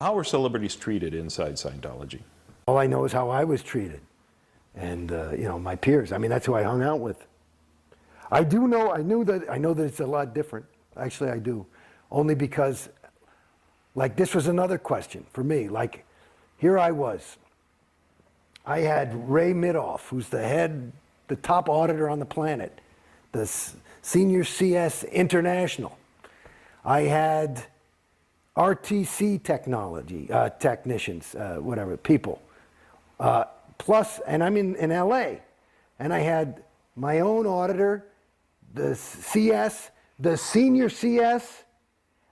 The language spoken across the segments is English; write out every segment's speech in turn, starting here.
How are celebrities treated inside Scientology? All I know is how I was treated. And, you know, my peers. I mean, that's who I hung out with. I know that it's a lot different. Actually, I do. Only because, like, this was another question for me. Like, here I was. I had Ray Midoff, who's the top auditor on the planet, the senior CS International. I had RTC technicians, whatever, people. Plus, and I'm in LA, and I had my own auditor, the CS, the senior CS,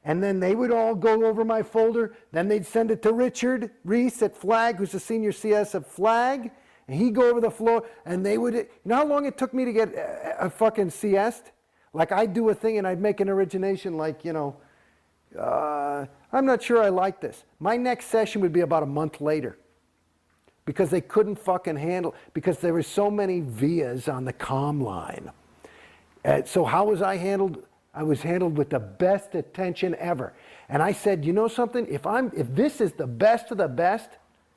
and then they would all go over my folder. Then they'd send it to Richard Reese at Flag, who's the senior CS of Flag, and he'd go over the floor, and they would, you know how long it took me to get a fucking CS'd? Like, I'd do a thing, and I'd make an origination like, you know, I'm not sure I like this. My next session would be about a month later. Because they couldn't fucking handle, because there were so many vias on the comm line. So how was I handled? I was handled with the best attention ever. And I said, you know something? If this is the best of the best,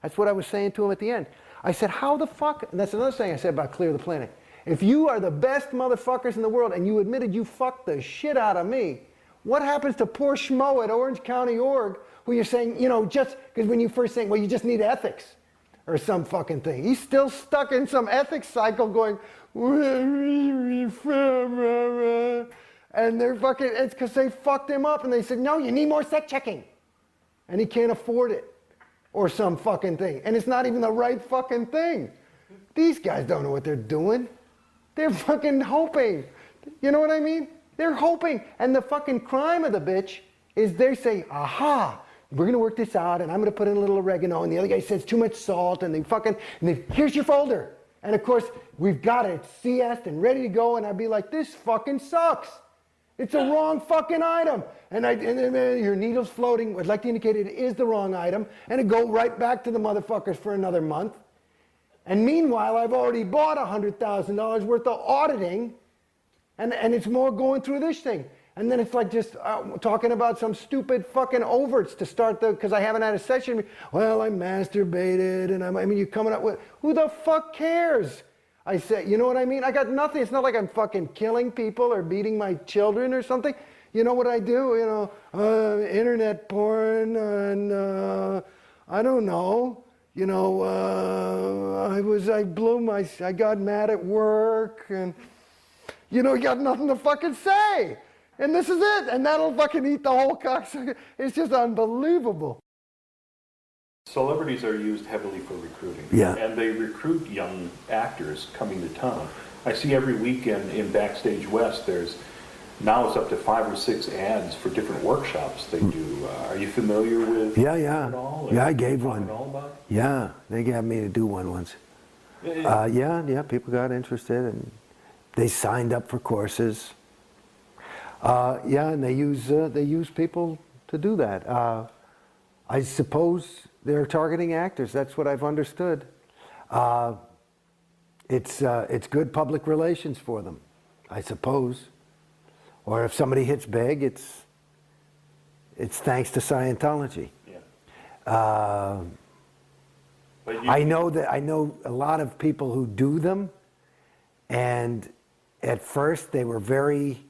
that's what I was saying to him at the end. I said, how the fuck, and that's another thing I said about Clear the Planet. If you are the best motherfuckers in the world and you admitted you fucked the shit out of me, what happens to poor schmo at Orange County Org who you're saying, you know, just, because when you first saying, well, you just need ethics. Or some fucking thing. He's still stuck in some ethics cycle going, and they're fucking, it's because they fucked him up and they said, no, you need more set checking. And he can't afford it. Or some fucking thing. And it's not even the right fucking thing. These guys don't know what they're doing. They're fucking hoping. You know what I mean? They're hoping. And the fucking crime of the bitch is they say, aha, we're going to work this out, and I'm going to put in a little oregano, and the other guy says too much salt, and here's your folder. And of course, we've got it CS'd and ready to go, and I'd be like, this fucking sucks. It's a wrong fucking item. And then your needle's floating. I'd like to indicate it is the wrong item, and it'd go right back to the motherfuckers for another month. And meanwhile, I've already bought $100,000 worth of auditing, and it's more going through this thing. And then it's like just talking about some stupid fucking overts to start because I haven't had a session. Well, I masturbated, and I mean, you're coming up with, who the fuck cares? I say, you know what I mean? I got nothing. It's not like I'm fucking killing people or beating my children or something. You know what I do? You know, internet porn, and I don't know. You know, I got mad at work, and you know, you got nothing to fucking say. And this is it, and that'll fucking eat the whole cocksucker. It's just unbelievable. Celebrities are used heavily for recruiting. Yeah. And they recruit young actors coming to town. I see every weekend in Backstage West, now it's up to 5 or 6 ads for different workshops they do. Are you familiar with Yeah. it all? Yeah, I gave one. All about it? Yeah, they got me to do one once. Yeah, people got interested, and they signed up for courses. Yeah, and they use people to do that. I suppose they're targeting actors. That's what I've understood. It's good public relations for them, I suppose. Or if somebody hits big, it's thanks to Scientology. Yeah. I know a lot of people who do them, and at first they were very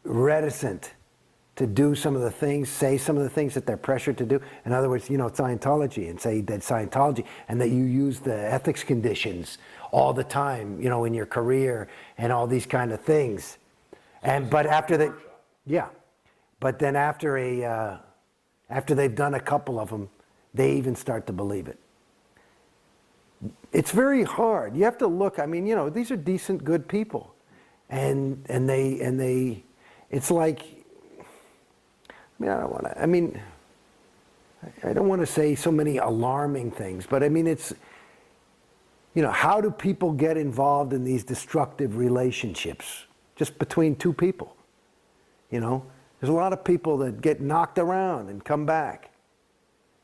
reticent to do some of the things, say some of the things that they're pressured to do. In other words, you know, Scientology, and say that Scientology, and that you use the ethics conditions all the time, you know, in your career and all these kind of things. But after they, yeah, but then after they've done a couple of them, they even start to believe it. It's very hard. You have to look. I mean, you know, these are decent, good people, and they. It's like, I don't want to say so many alarming things, but I mean, it's, you know, how do people get involved in these destructive relationships just between two people? You know, there's a lot of people that get knocked around and come back.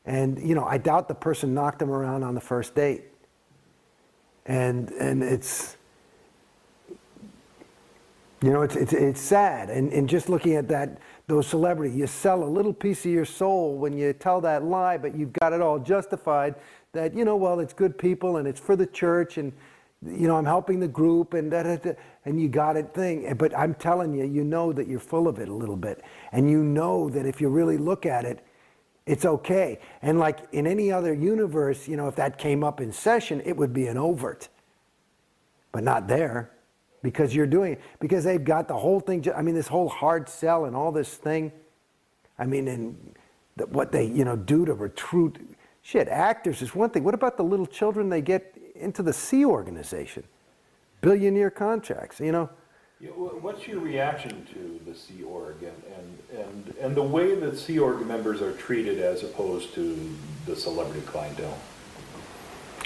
And, you know, I doubt the person knocked them around on the first date. And it's, you know, it's sad, and just looking at that those celebrities. You sell a little piece of your soul when you tell that lie, but you've got it all justified that, you know, well, it's good people and it's for the church and, you know, I'm helping the group and and you got it thing. But I'm telling you, you know that you're full of it a little bit. And you know that if you really look at it, it's okay. And like in any other universe, you know, if that came up in session, it would be an overt. But not there. Because you're doing it. Because they've got the whole thing. I mean, this whole hard sell and all this thing. I mean, and what they, you know, do to recruit. Shit, actors is one thing. What about the little children they get into the Sea Organization? Billionaire contracts, you know? Yeah, what's your reaction to the Sea Org and the way that Sea Org members are treated as opposed to the celebrity clientele?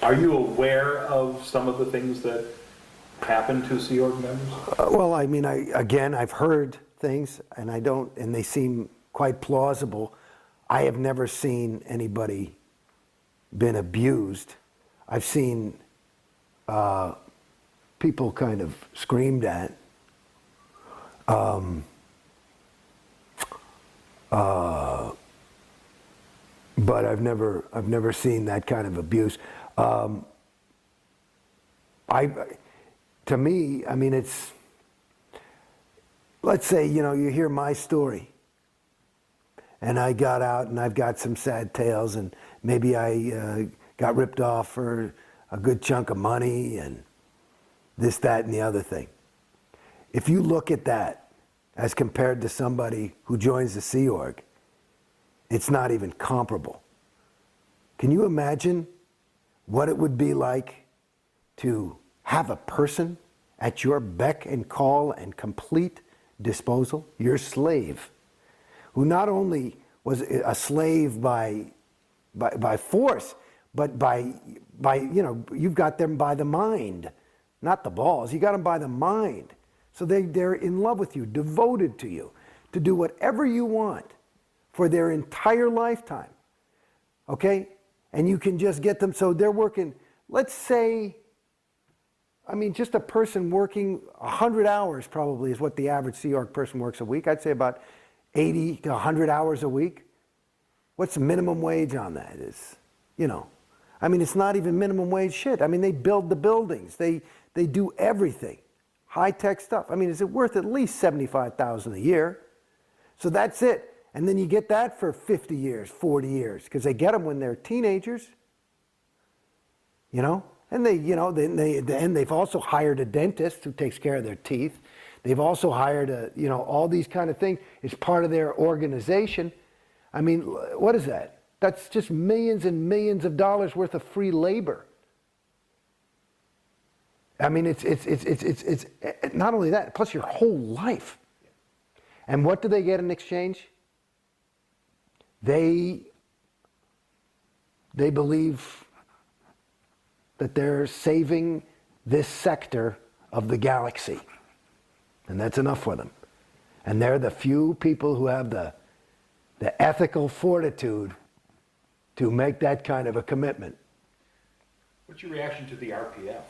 Are you aware of some of the things that happen to Sea Org members? Well, I mean, I've heard things, and they seem quite plausible. I have never seen anybody been abused. I've seen people kind of screamed at. But I've never seen that kind of abuse. To me, I mean, it's, let's say, you know, you hear my story, and I got out and I've got some sad tales, and maybe I got ripped off for a good chunk of money and this, that, and the other thing. If you look at that as compared to somebody who joins the Sea Org, it's not even comparable. Can you imagine what it would be like to have a person at your beck and call and complete disposal, your slave, who not only was a slave by force, but by you know, you've got them by the mind, not the balls. You got them by the mind. So they're in love with you, devoted to you, to do whatever you want for their entire lifetime. Okay? And you can just get them, so they're working, let's say, I mean, just a person working 100 hours probably is what the average Sea Org person works a week. I'd say about 80 to 100 hours a week. What's the minimum wage on that? Is, you know, I mean, it's not even minimum wage shit. I mean, they build the buildings. They do everything. High-tech stuff. I mean, is it worth at least $75,000 a year? So that's it. And then you get that for 50 years, 40 years, because they get them when they're teenagers, you know? And they, you know, then they've also hired a dentist who takes care of their teeth. They've also hired you know, all these kind of things. It's part of their organization. I mean, what is that? That's just millions and millions of dollars worth of free labor. I mean, it's not only that, plus your whole life. And what do they get in exchange? They believe that they're saving this sector of the galaxy. And that's enough for them. And they're the few people who have the ethical fortitude to make that kind of a commitment. What's your reaction to the RPF?